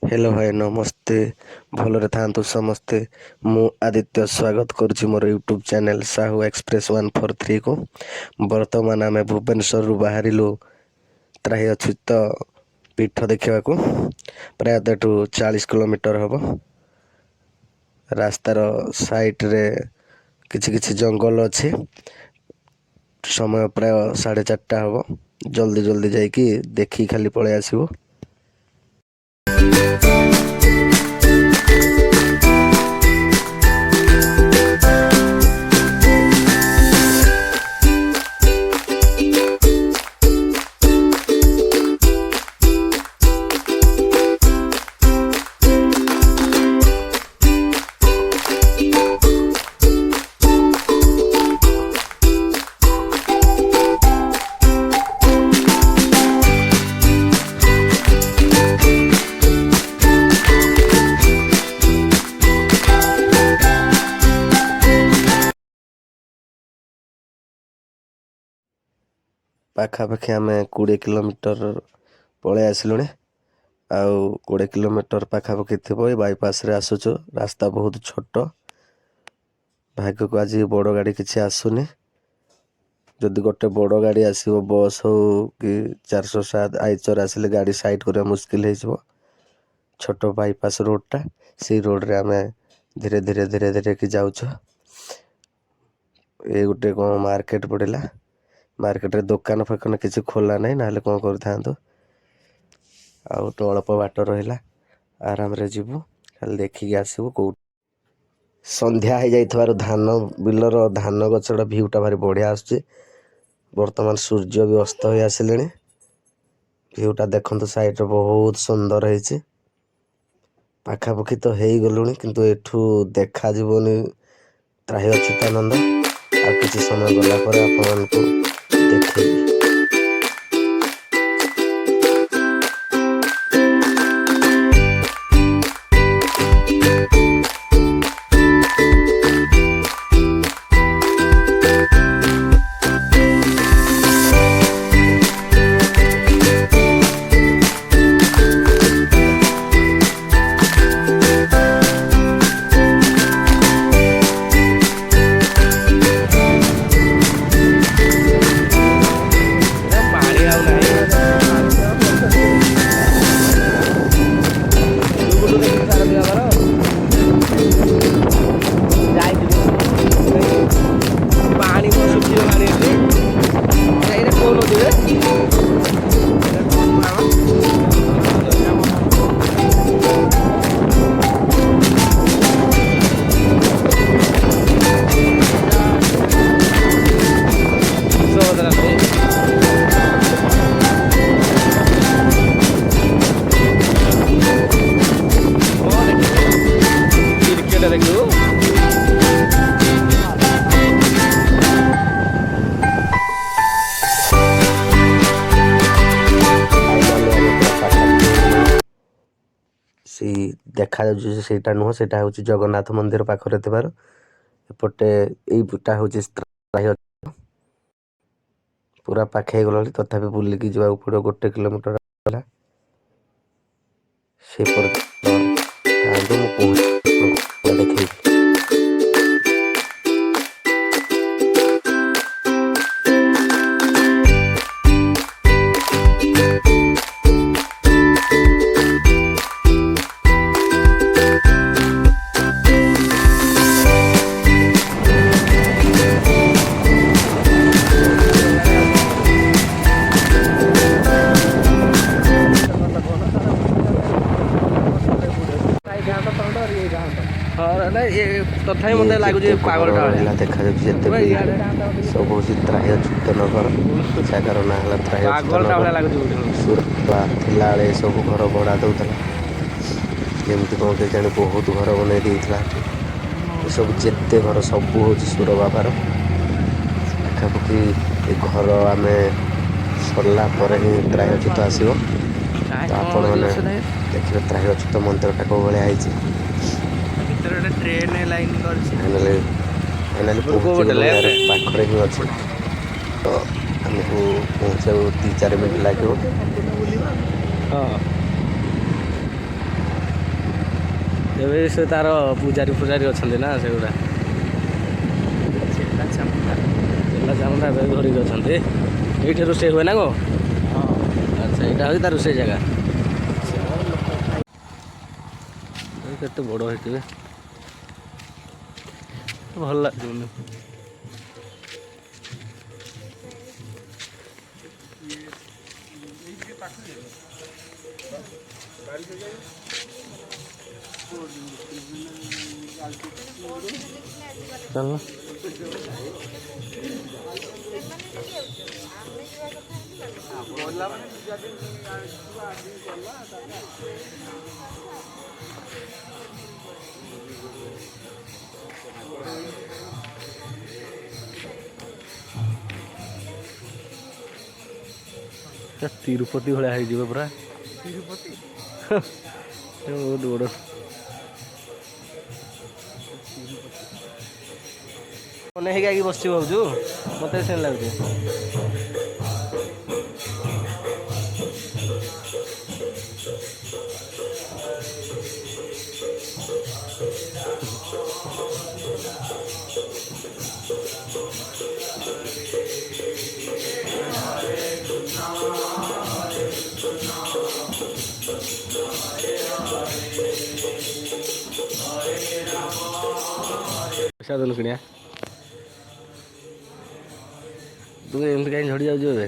Hello भाई नमस्ते भलरे थांतु समस्ते मु आदित्य स्वागत करुछि मोर यूट्यूब चैनल साहू एक्सप्रेस 143 को। वर्तमान आम भुवनेश्वर रु बाहरिलु त्राह्यच्युत पीठ देखा प्रायतः एठू 40 किलोमीटर हम। रास्तार साइड रे किछि किछि जंगल अच्छी। समय प्राय 4:30 हम। जल्दी जल्दी जाइकी देखी खाली पळेइ आसिबो। पाखापाखि आम 20 किलोमीटर पलि आसिलुଣି। आउ 20 किलोमीटर पाखापाखि थी बाईपास रे आसुचु। रास्ता बहुत छोट। भाग्य को आज बड़ गाड़ी किसी आसुनी। जदि गोटे बड़ गाड़ी आसो बस हो कि 407 आइचर आसिले गाड़ी साइड करवा मुस्किल हो। छोट बाईपास रोडटा से रोड रे आम धीरे धीरे धीरे धीरे कि जाऊँ। ये गोटे कौन मार्केट पड़ेगा। मार्केट रे दुकान फान किसी खोला नहीं ना कौन कर आउ तो अल्प बाट रहा आराम रे जीवु खाली देखिकी आसबू। कौ संध्या हो जाइथार धान बिलर धान गछड़ भ्यूटा भारी बढ़िया आसुची। वर्तमान सूर्य भी अस्त हो आसिले। भ्यूटा देखते साइड बहुत सुंदर है। पाखापाखि तो हो गलुणी किंतु एठू देखा जीवनी त्राह्यच्युतानंद। आ किसी समय गला पर आपको देखेगी। देखा सेटा नुह सेटा हूँ जगन्नाथ मंदिर पाखरे थिबार एपटे एटा हूँ पूरा पाखे गला तथापि बुलिकी जावाक पड़ो 1 किलोमीटर से देखी। तथापि मत लगुच पागलटा देखा सब हूँ त्राह्यच्युत नगर। जगार ना है त्राह्यच्युत। सब घर भड़ा दौला जमी कौन के जाने बहुत घर बन सब जिते घर सब हूँ सुर बाबार। पाखापाखि घर आम सरला ही त्राह्यच्युत आसो। तो आपण मैंने देखिए त्राह्यच्युत मंदिरटा कौ भाया है। ट्रेन लाइन पाखरे ही अच्छे। तो आमको पहुँचा 2-4 मिनट लगे। ଏବେ ସେ ତାର ପୂଜାରୀ ଫୁଜାରୀ ଅଛନ୍ତି ନା ସେଗୁଡ଼ା ଚେଲା ଚାମୁଣ୍ଡା ଏବେ ଧରିକି ଅଛନ୍ତି। ଏଇଠି ରୋଷେଇ ହୁଏ ନା କଣ? ଆଚ୍ଛା ଏଇଟା ହେଉଛି ତା ରୋଷେଇ ଜାଗା। କେତେ ବଡ଼ ହେଇଥିବେ ଭଲ ଲାଗୁନି। ଚାଲ ତିରୁପତି ଭଳିଆ ହେଇଯିବ ପୁରା। ତିରୁପତି ବହୁତ ବଡ଼। ମନେ ହେଇକି ଆଇକି ବସିଛି ଭାବୁଛୁ ମତେ ସେମିତି ଲାଗୁଛି। ପଇସା ଦେଲୁ କିଣିଆ ତୁ ଏମିତି କାହିଁ ଝଡ଼ି ଯାଉଛୁ ଏବେ?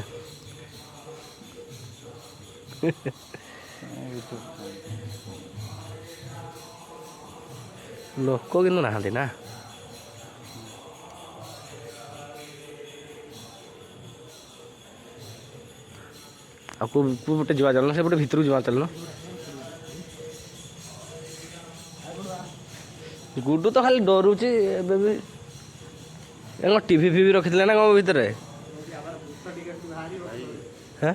ଲୋକ କିନ୍ତୁ ନାହାନ୍ତି ନା? ଆଉ କେଉଁ ପଟେ ଯିବା ଚାଲୁନ, ସେପଟେ ଭିତରକୁ ଯିବା ଚାଲୁନ। ଗୁଡୁ ତ ଖାଲି ଡରୁଛି ଏବେ ବି। ଏ କ'ଣ ଟିଭି ଫିଭି ରଖିଥିଲେ ନା କ'ଣ ଭିତରେ? ହେଁ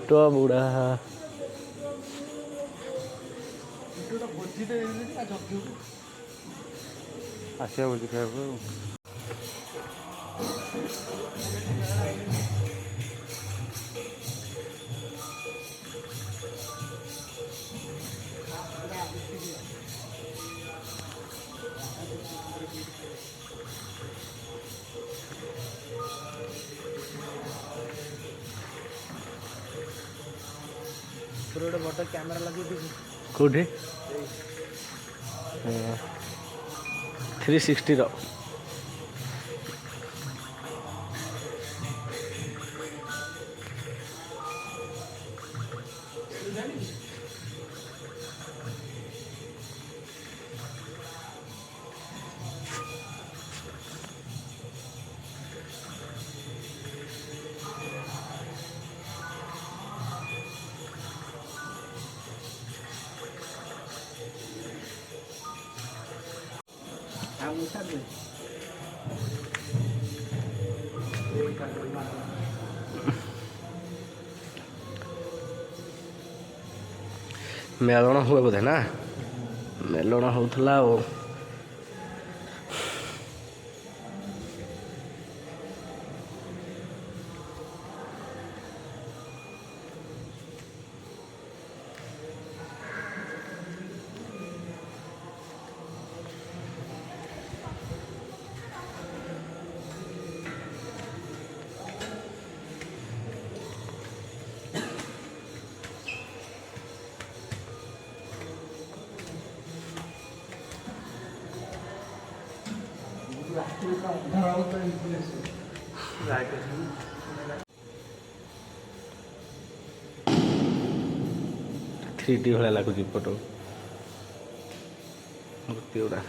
ତ ବୁଢ଼ା ଆସିବା ଭୋଜି ଖାଇବାକୁ। ଗୋଟେ ବଡ଼ କ୍ୟାମେରା ଲଗେଇଦେଇଛି। କେଉଁଠି? 360ର। ମେଳଣ ହୁଏ ବୋଧେ ନା? ମେଳଣ ହେଉଥିଲା ଆଉ। ଥ୍ରୀଡି ଭଳିଆ ଲାଗୁଛି ଫଟୋ ମୂର୍ତ୍ତି ଗୁଡ଼ା।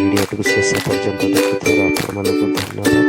ଭିଡ଼ିଓଟିକୁ ଶେଷ ପର୍ଯ୍ୟନ୍ତ ଦେଖୁଥିବାରୁ ଆପଣମାନଙ୍କୁ ଧନ୍ୟବାଦ।